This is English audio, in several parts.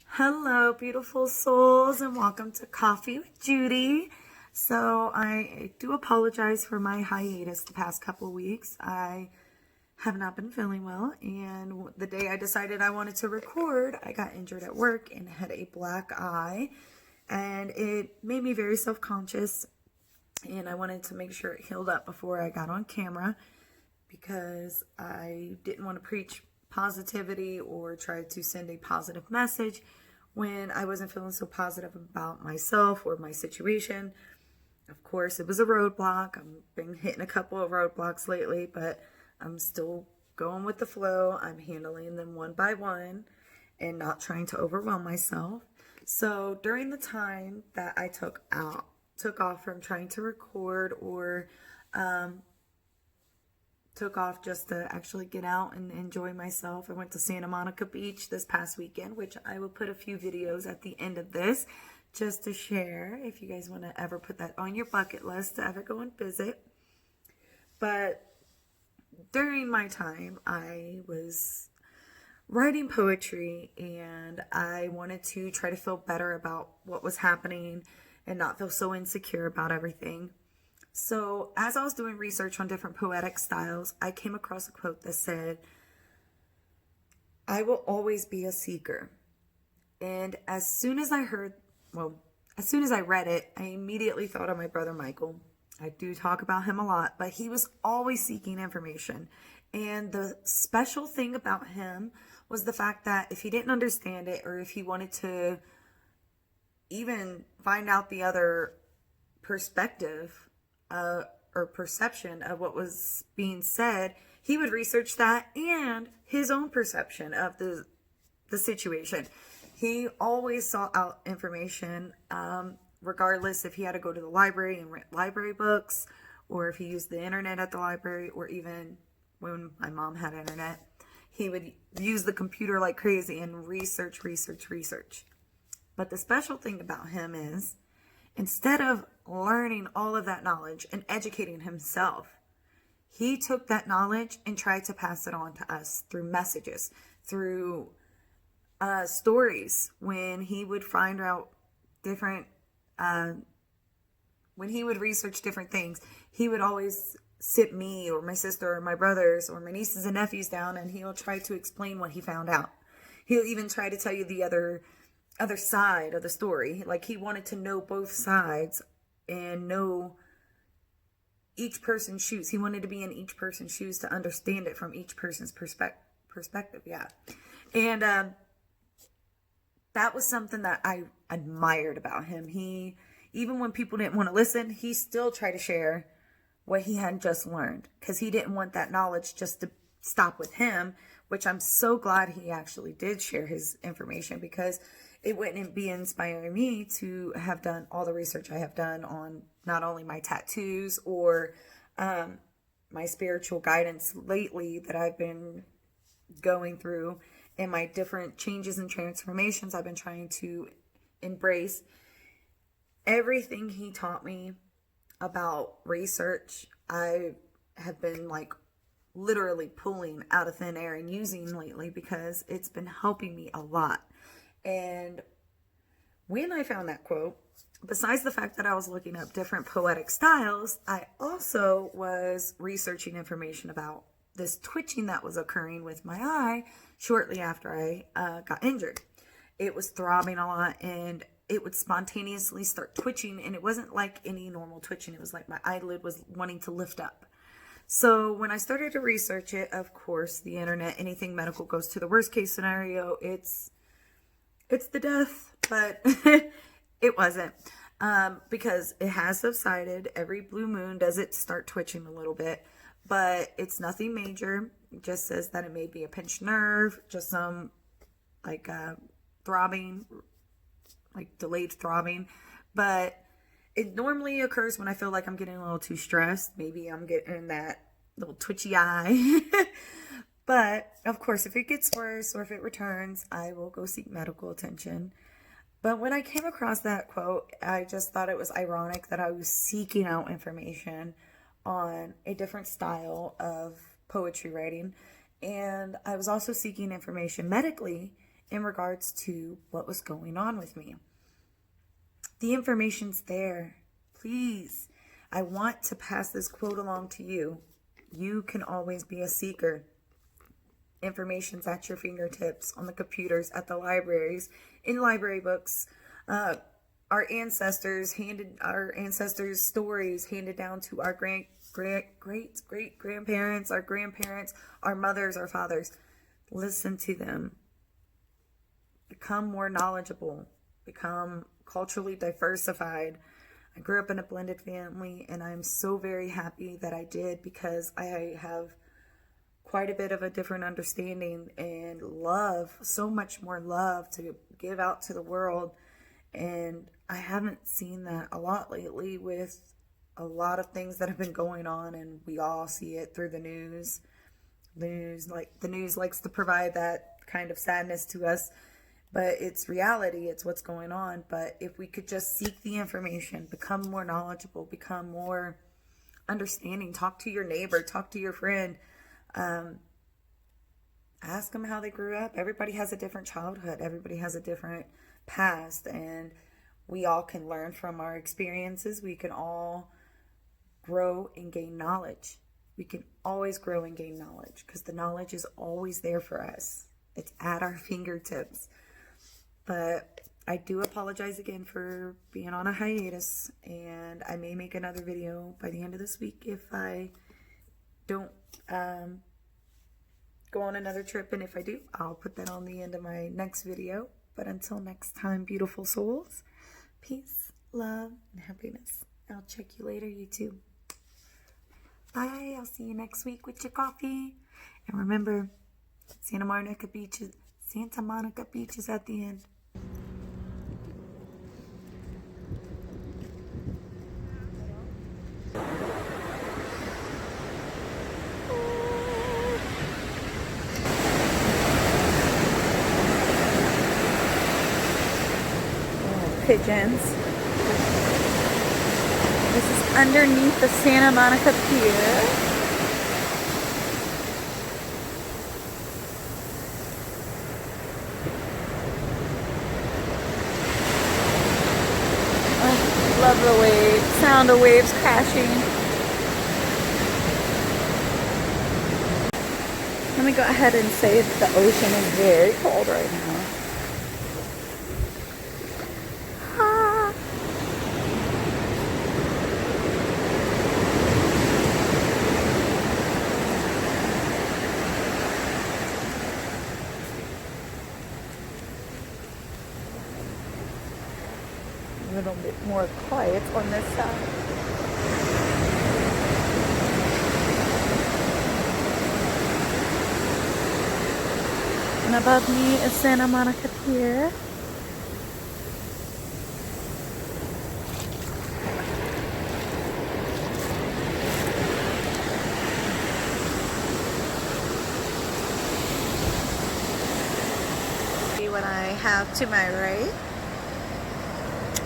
Hello, beautiful souls, and welcome to Coffee with Judy. So, I do apologize for my hiatus the past couple of weeks. I have not been feeling well, and the day I decided I wanted to record, I got injured at work and had a black eye, and it made me very self-conscious, and I wanted to make sure it healed up before I got on camera because I didn't want to preach positivity or try to send a positive message when I wasn't feeling so positive about myself or my situation. Of course, it was a roadblock. I've been hitting a couple of roadblocks lately, but I'm still going with the flow. I'm handling them one by one and not trying to overwhelm myself. So during the time that I took off from trying to record or took off just to actually get out and enjoy myself. I went to Santa Monica Beach this past weekend, which I will put a few videos at the end of this just to share if you guys want to ever put that on your bucket list to ever go and visit. But during my time, I was writing poetry and I wanted to try to feel better about what was happening and not feel so insecure about everything. So as I was doing research on different poetic styles, I came across a quote that said, "I will always be a seeker." And as soon as I read it, I immediately thought of my brother Michael. I do talk about him a lot, but he was always seeking information. And the special thing about him was the fact that if he didn't understand it or if he wanted to even find out the other perspective, or perception of what was being said, he would research that and his own perception of the situation. He always sought out information, regardless if he had to go to the library and rent library books, or if he used the internet at the library, or even when my mom had internet, he would use the computer like crazy and research. But the special thing about him is, instead of learning all of that knowledge and educating himself, he took that knowledge and tried to pass it on to us through messages, through stories. When he would find out different, when he would research different things, he would always sit me or my sister or my brothers or my nieces and nephews down, and he'll try to explain what he found out. He'll even try to tell you the other side of the story. Like, he wanted to know both sides and know each person's shoes. He wanted to be in each person's shoes to understand it from each person's perspective. Yeah. And that was something that I admired about him. He, even when people didn't want to listen, he still tried to share what he had just learned, because he didn't want that knowledge just to stop with him, which I'm so glad he actually did share his information, because it wouldn't be inspiring me to have done all the research I have done on not only my tattoos or my spiritual guidance lately that I've been going through, and my different changes and transformations I've been trying to embrace. Everything he taught me about research, I have been like literally pulling out of thin air and using lately, because it's been helping me a lot. And when I found that quote, besides the fact that I was looking up different poetic styles, I also was researching information about this twitching that was occurring with my eye shortly after I got injured. It was throbbing a lot, and it would spontaneously start twitching, and it wasn't like any normal twitching. It was like my eyelid was wanting to lift up. So when I started to research it, of course, the internet, anything medical goes to the worst case scenario. It's the death, but it wasn't, because it has subsided. Every blue moon does it start twitching a little bit, but it's nothing major. It just says that it may be a pinched nerve, just some like throbbing, like delayed throbbing, but it normally occurs when I feel like I'm getting a little too stressed. Maybe I'm getting that little twitchy eye. But of course, if it gets worse or if it returns, I will go seek medical attention. But when I came across that quote, I just thought it was ironic that I was seeking out information on a different style of poetry writing. And I was also seeking information medically in regards to what was going on with me. The information's there. Please, I want to pass this quote along to you. You can always be a seeker. Information's at your fingertips, on the computers, at the libraries, in library books. Our ancestors stories handed down to our great grandparents, our grandparents, our mothers, our fathers. Listen to them. Become more knowledgeable. Become culturally diversified. I grew up in a blended family, and I'm so very happy that I did, because I have quite a bit of a different understanding and love, so much more love to give out to the world. And I haven't seen that a lot lately with a lot of things that have been going on, and we all see it through the news. The news likes to provide that kind of sadness to us, but it's reality. It's what's going on. But if we could just seek the information, become more knowledgeable, become more understanding, talk to your neighbor, talk to your friend, ask them how they grew up. Everybody has a different childhood. Everybody has a different past, and we all can learn from our experiences. We can all grow and gain knowledge. We can always grow and gain knowledge, because the knowledge is always there for us. It's at our fingertips. But I do apologize again for being on a hiatus, and I may make another video by the end of this week if I don't go on another trip. And if I do, I'll put that on the end of my next video. But until next time, beautiful souls, peace, love, and happiness. I'll check you later, YouTube. Bye. I'll see you next week with your coffee. And remember, Santa Monica Beach is at the end. Pigeons. This is underneath the Santa Monica Pier. I love the waves, sound of waves crashing. Let me go ahead and say that the ocean is very cold right now. A little bit more quiet on this side. And above me is Santa Monica Pier. See what I have to my right,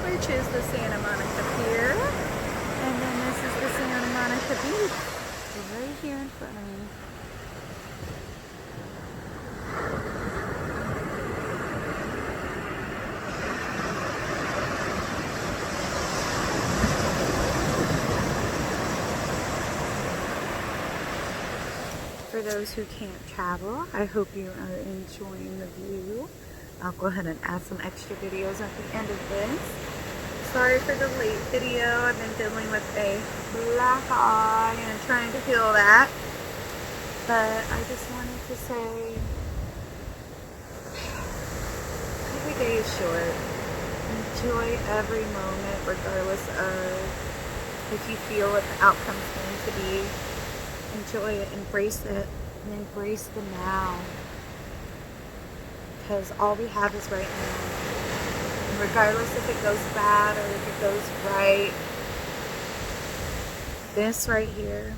which is the Santa Monica Pier, and then this is the Santa Monica Beach, right here in front of me. For those who can't travel, I hope you are enjoying the view. I'll go ahead and add some extra videos at the end of this. Sorry for the late video. I've been dealing with a black eye and trying to heal that. But I just wanted to say, every day is short. Enjoy every moment, regardless of if you feel what the outcome's going to be. Enjoy it, embrace it, and embrace the now. Because all we have is right now. And regardless if it goes bad or if it goes right, this right here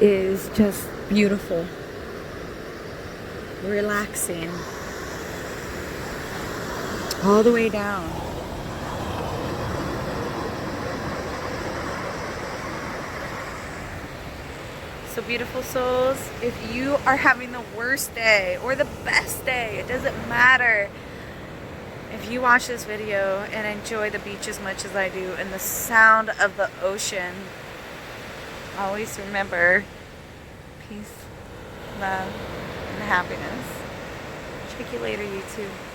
is just beautiful, relaxing, all the way down. So beautiful souls, if you are having the worst day or the best day, it doesn't matter. If you watch this video and enjoy the beach as much as I do and the sound of the ocean, always remember peace, love, and happiness. Check you later, YouTube.